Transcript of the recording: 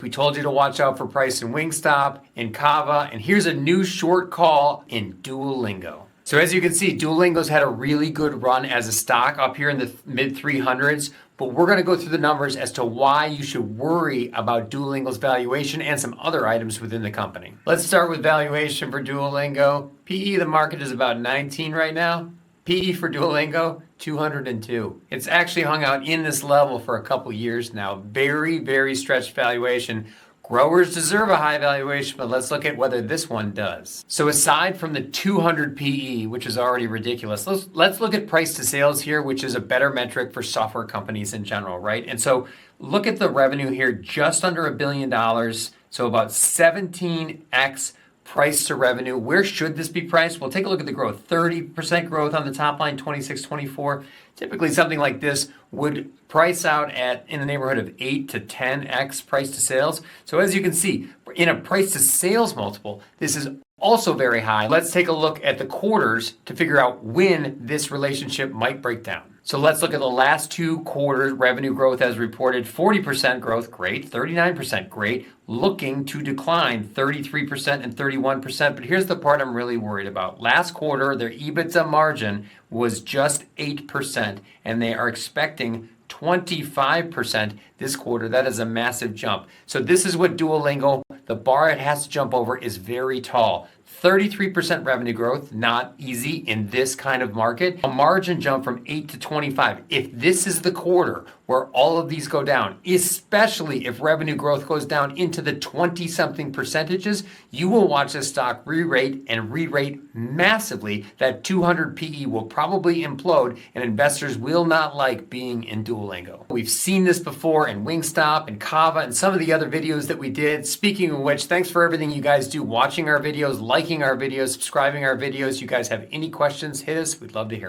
We told you to watch out for price in Wingstop, in Kava, and here's a new short call in Duolingo. So as you can see, Duolingo's had a really good run as a stock up here in the mid 300s, but we're gonna go through the numbers as to why you should worry about Duolingo's valuation and some other items within the company. Let's start with valuation for Duolingo. PE, the market is about 19 right now. PE for Duolingo, 202. It's actually hung out in this level for a couple years now. Very, very stretched valuation. Growers deserve a high valuation, but let's look at whether this one does. So aside from the 200 PE, which is already ridiculous, let's look at price to sales here, which is a better metric for software companies in general, right? And so look at the revenue here, just under $1 billion. So about 17x price to revenue. Where should this be priced? Well, take a look at the growth. 30% growth on the top line, 26, 24. Typically something like this would price out at in the neighborhood of 8 to 10x price to sales. So as you can see, in a price to sales multiple, this is also very high. Let's take a look at the quarters to figure out when this relationship might break down. So let's look at the last 2 quarters revenue growth as reported. 40% growth, great. 39%, great. Looking to decline 33% and 31%. But here's the part I'm really worried about. Last quarter, their EBITDA margin was just 8%, and they are expecting 25% this quarter. That is a massive jump. So this is what Duolingo, the bar it has to jump over is very tall. 33% revenue growth, not easy in this kind of market. A margin jump from 8 to 25. If this is the quarter where all of these go down, especially if revenue growth goes down into the 20-something percentages, you will watch this stock re-rate and re-rate massively. That 200 PE will probably implode, and investors will not like being in Duolingo. We've seen this before in Wingstop and Kava and some of the other videos that we did. Speaking of which, thanks for everything you guys do, watching our videos, liking our videos, subscribing our videos. You guys have any questions, hit us. We'd love to hear.